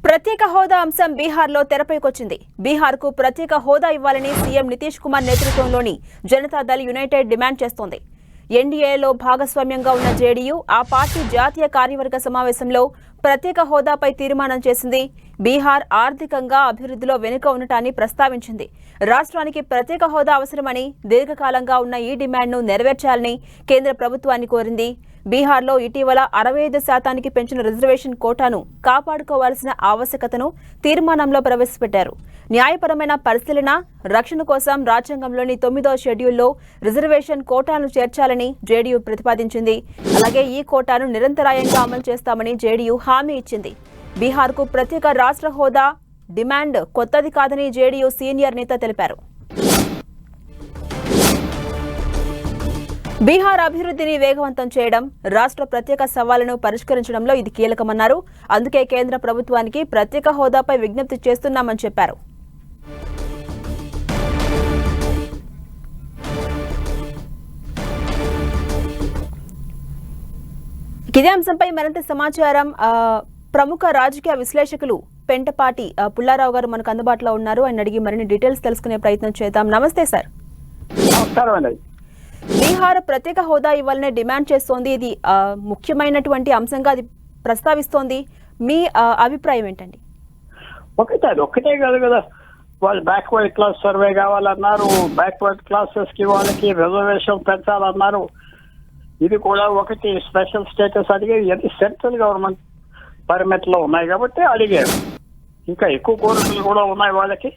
ప్రత్యేక హోదా అంశం బీహార్లో తెరపైకొచ్చింది. బీహార్కు ప్రత్యేక హోదా ఇవ్వాలని సీఎం నితీష్ కుమార్ నేతృత్వంలోని జనతాదళ్ యునైటెడ్ డిమాండ్ చేస్తోంది. ఎన్డీఏలో భాగస్వామ్యంగా ఉన్న జేడీయూ ఆ పార్టీ జాతీయ కార్యవర్గ సమావేశంలో ప్రత్యేక హోదాపై తీర్మానం చేసింది. బీహార్ ఆర్థికంగా అభివృద్ధిలో వెనుక ఉండటాన్ని ప్రస్తావించింది. రాష్ట్రానికి ప్రత్యేక హోదా అవసరమని దీర్ఘకాలంగా ఉన్న ఈ డిమాండ్ను నెరవేర్చాలని కేంద్ర ప్రభుత్వాన్ని కోరింది. బీహార్లో ఇటీవల 65% పెంచిన రిజర్వేషన్ కోటాను కాపాడుకోవాల్సిన ఆవశ్యకతను తీర్మానంలో ప్రవేశపెట్టారు. న్యాయపరమైన పరిశీలన, రక్షణ కోసం రాజ్యాంగంలోని 9వ షెడ్యూల్లో రిజర్వేషన్ కోటాను చేర్చాలని జేడీయూ ప్రతిపాదించింది. అలాగే ఈ కోటాను నిరంతరాయంగా అమలు చేస్తామని జేడీయూ హామీ ఇచ్చింది. బీహార్కు ప్రత్యేక రాష్ట్ర హోదా డిమాండ్ కొత్తది కాదని జేడీయూ సీనియర్ నేత తెలిపారు. బీహార్ అభివృద్ధిని వేగవంతం చేయడం, రాష్ట్ర ప్రత్యేక సవాళ్లను పరిష్కరించడంలో ఇది కీలకమన్నారు. అందుకే కేంద్ర ప్రభుత్వానికి ప్రత్యేక హోదాపై విజ్ఞప్తి చేస్తున్నామని చెప్పారు. ఇదే అంశంపై మరింత సమాచారం ప్రముఖ రాజకీయ విశ్లేషకులు పెంటపాటి పుల్లారావు గారు మనకు అందుబాటులో ఉన్నారు. ఆయన అడిగి మరిన్ని డీటెయిల్స్ తెలుసుకునే ప్రయత్నం చేద్దాం. నమస్తే సార్. నమస్కారం అండి. బీహార్ ప్రత్యేక హోదా ఇవ్వాలనే డిమాండ్ చేస్తోంది. ఇది ముఖ్యమైనటువంటి అంశంగా అది ప్రస్తావిస్తోంది. మీ అభిప్రాయం ఏంటండి? ఒక్కటే కాదు కదా, వాళ్ళు బ్యాక్వర్డ్ క్లాస్ సర్వే కావాలన్నారు, బ్యాక్వర్డ్ క్లాసెస్ కి వాళ్ళకి రిజర్వేషన్ పెంచాలన్నారు. ఇది కూడా ఒకటి స్పెషల్ స్టేటస్ అడిగేది. అది సెంట్రల్ గవర్నమెంట్ పరిమిట్ లో ఉన్నాయి కాబట్టి అడిగారు. ఇంకా ఎక్కువ కోరికలు కూడా ఉన్నాయి వాళ్ళకి.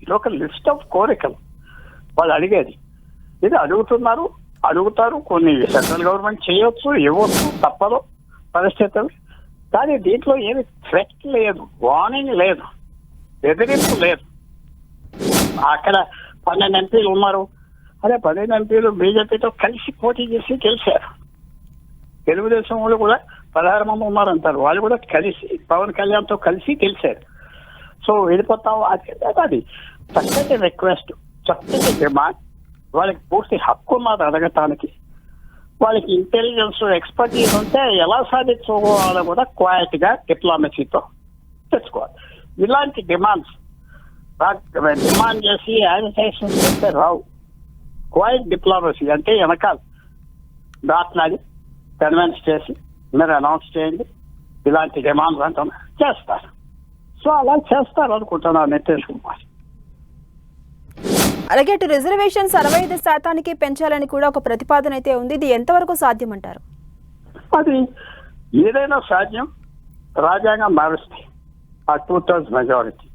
ఇది ఒక లిస్ట్ ఆఫ్ కోరికలు వాళ్ళు అడిగేది. ఇది అడుగుతారు. కొన్ని సెంట్రల్ గవర్నమెంట్ చేయొచ్చు, ఇవ్వచ్చు, తప్పదు పరిస్థితులు. కానీ దీంట్లో ఏమి థ్రెట్ లేదు, వార్నింగ్ లేదు, బెదిరింపు లేదు. అక్కడ 12 ఎంపీలు ఉన్నారు. అదే 12 ఎంపీలు బీజేపీతో కలిసి పోటీ చేసి గెలిచారు. తెలుగుదేశం వాళ్ళు కూడా 16 మంది ఉన్నారంటారు. వాళ్ళు కూడా కలిసి పవన్ కళ్యాణ్తో కలిసి గెలిచారు. సో వెళ్ళిపోతాం. అది చక్కటి రిక్వెస్ట్, చక్కటి డిమాండ్. వాళ్ళకి పూర్తి హక్కు ఉన్నది అడగటానికి. వాళ్ళకి ఇంటెలిజెన్స్, ఎక్స్పర్టీస్ ఉంటే ఎలా సాధించుకోవాలో కూడా క్వైట్ గా డిప్లొమసీతో తెచ్చుకోవాలి. ఇలాంటి డిమాండ్స్ డిమాండ్ చేసి యాజిటేషన్ చేస్తే రావు. క్వైట్ డిప్లొమసీ అంటే వెనకాల దాట్లాడి కన్విన్స్ చేసి మీరు అనౌన్స్ చేయండి, ఇలాంటి డిమాండ్స్ అంటున్నా చేస్తారు. సో అలా చేస్తారు అనుకుంటున్నాను నితీష్ కుమార్. అలాగే అటు రిజర్వేషన్స్ 65% పెంచాలని కూడా ఒక ప్రతిపాదన అయితే ఉంది. ఇది ఎంతవరకు సాధ్యం అంటారు? అది ఏదైనా సాధ్యం. రాజ్యాంగం మారుస్తే ఆ 2/3 మెజారిటీ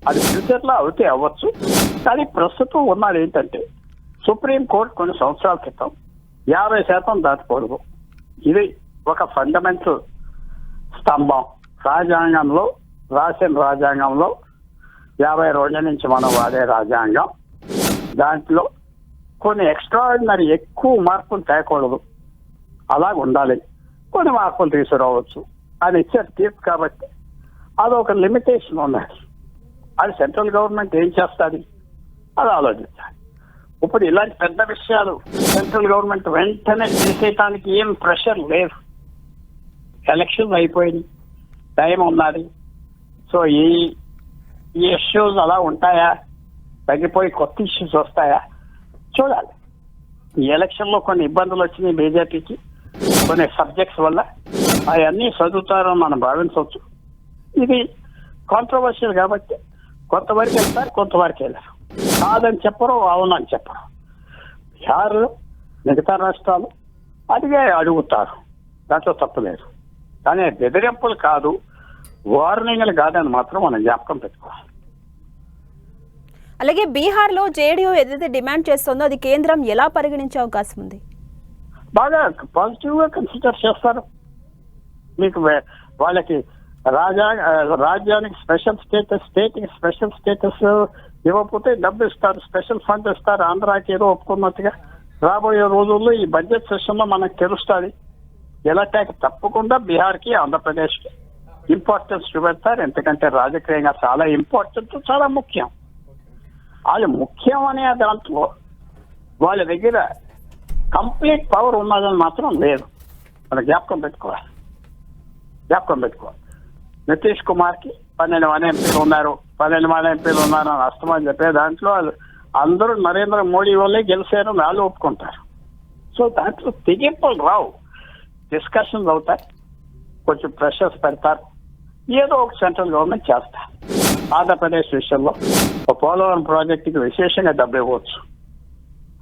అది ఫ్యూచర్ లో అవుతే అవ్వచ్చు. కానీ ప్రస్తుతం ఉన్నది ఏంటంటే సుప్రీం కోర్టు కొన్ని సంవత్సరాల క్రితం 50% దాటకూడదు. ఇది ఒక ఫండమెంటల్ స్తంభం. రాజ్యాంగంలో రాసిన రాజ్యాంగంలో 50 రోజుల నుంచి మనం వాడే రాజ్యాంగం, దాంట్లో కొన్ని ఎక్స్ట్రాడినరీ ఎక్కువ మార్పులు తేకూడదు, అలాగ ఉండాలి. కొన్ని మార్పులు తీసుకురావచ్చు అని ఇచ్చారు తీర్పు. కాబట్టి అదొక లిమిటేషన్ ఉన్నది. అది సెంట్రల్ గవర్నమెంట్ ఏం చేస్తుంది అది ఆలోచించాలి. ఇప్పుడు ఇలాంటి పెద్ద విషయాలు సెంట్రల్ గవర్నమెంట్ వెంటనే చేసేయటానికి ఏం ప్రెషర్ లేదు. ఎలక్షన్స్ అయిపోయింది, టైం ఉన్నది. సో ఈ ఇష్యూస్ అలా ఉంటాయా, తగ్గిపోయి కొత్త ఇష్యూస్ వస్తాయా చూడాలి. ఈ ఎలక్షన్లో కొన్ని ఇబ్బందులు వచ్చినాయి బీజేపీకి కొన్ని సబ్జెక్ట్స్ వల్ల. అవన్నీ చదువుతారని మనం భావించవచ్చు. ఇది కాంట్రవర్షియల్ కాబట్టి కొంతవరకు వెళ్తారు, కొంతవరకు వెళ్ళారు. కాదని చెప్పరు, అవునని చెప్పరు. బీహార్ మిగతా రాష్ట్రాలు అడుగుతారు, దాంట్లో తప్పులేదు. కానీ బెదిరింపులు కాదు, వార్నింగ్లు కాదని మాత్రం మనం జ్ఞాపకం పెట్టుకోవాలి. అలాగే బీహార్లో జేడీయూ ఏదైతే డిమాండ్ చేస్తుందో అది కేంద్రం ఎలా పరిగణించే అవకాశం ఉంది? బాగా పాజిటివ్ గా కన్సిడర్ చేస్తారు. మీకు వాళ్ళకి రాజ్యానికి స్పెషల్ స్టేటస్, స్టేట్ కి స్పెషల్ స్టేటస్ ఇవ్వకపోతే డబ్బు ఇస్తారు, స్పెషల్ ఫండ్ ఇస్తారు. ఆంధ్రాకి ఏదో ఒప్పుకున్నట్టుగా రాబోయే రోజుల్లో ఈ బడ్జెట్ సెషన్ లో మనకు తెలుస్తుంది. ఎలా తప్పకుండా బీహార్కి, ఆంధ్రప్రదేశ్కి ఇంపార్టెన్స్ చూపెడతారు. ఎందుకంటే రాజకీయంగా చాలా ఇంపార్టెంట్, చాలా ముఖ్యం. వాళ్ళు ముఖ్యం అనే దాంట్లో వాళ్ళ దగ్గర కంప్లీట్ పవర్ ఉన్నదని మాత్రం లేదు. మన జ్ఞాపకం పెట్టుకోవాలి. నితీష్ కుమార్కి 12 మంది ఎంపీలు ఉన్నారు 12 మంది ఎంపీలు ఉన్నారు అని అస్తమని చెప్పే దాంట్లో అందరూ నరేంద్ర మోడీ వాళ్ళే గెలిచారు వాళ్ళు ఒప్పుకుంటారు. సో దాంట్లో తెగింపులు రావు, డిస్కషన్స్ అవుతాయి, కొంచెం ప్రెషర్స్ పెడతారు, ఏదో ఒక సెంట్రల్ గవర్నమెంట్ చేస్తారు. ఆంధ్రప్రదేశ్ విషయంలో పోలవరం ప్రాజెక్టుకి విశేషంగా డబ్బు ఇవ్వచ్చు,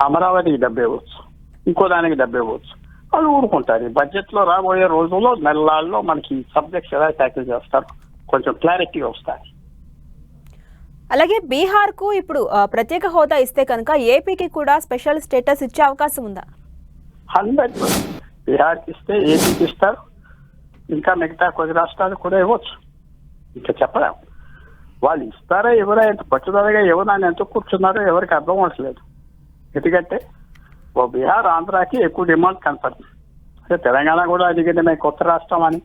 అమరావతికి డబ్బు ఇవ్వచ్చు, ఇంకో దానికి డబ్బు ఇవ్వచ్చు, వాళ్ళు ఊరుకుంటారు. ఈ బడ్జెట్లో రాబోయే రోజుల్లో నెలల్లో మనకి సబ్జెక్ట్స్ ఎలా ట్యాకిల్ చేస్తారు కొంచెం క్లారిటీ వస్తాయి. అలాగే బీహార్ కు ఇప్పుడు ప్రత్యేక హోదా ఇస్తే కనుక ఏపీకి కూడా స్పెషల్ స్టేటస్ ఇచ్చే అవకాశం ఉందా? 100% బీహార్కి ఇస్తే ఏపీకి ఇస్తారు, ఇంకా మిగతా కొద్ది రాష్ట్రాలకు కూడా ఇవ్వచ్చు. ఇంకా చెప్పలేం వాళ్ళు ఇస్తారా ఎవరా, ఎంత పట్టుదలగా ఎవరు ఎంత కూర్చున్నారో ఎవరికి అర్థం అవ్వట్లేదు. ఎందుకంటే ఓ బీహార్ ఆంధ్రాకి ఎక్కువ డిమాండ్ కనపడుతుంది. అదే తెలంగాణ కూడా అడిగింది మేము కొత్త రాష్ట్రం అని,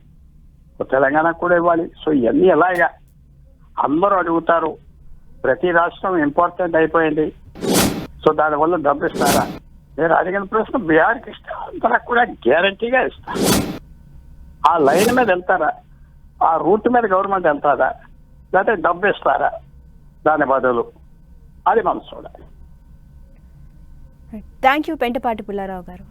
తెలంగాణకు కూడా ఇవ్వాలి. సో ఇవన్నీ ఎలాగా అందరూ అడుగుతారు, ప్రతి రాష్ట్రం ఇంపార్టెంట్ అయిపోయింది. సో దానివల్ల డబ్బు ఇస్తారా? నేను అడిగిన ప్రశ్న బీహార్కి ఇస్తే ఆంధ్రాకి కూడా గ్యారంటీగా ఇస్తారు. ఆ లైన్ మీద వెళ్తారా, ఆ రూట్ మీద గవర్నమెంట్ వెళ్తారా, లేకపోతే డబ్బు ఇస్తారా దాని బదులు, అది మనం చూడాలి. థ్యాంక్ యూ పెంటపాటి పుల్లారావు గారు.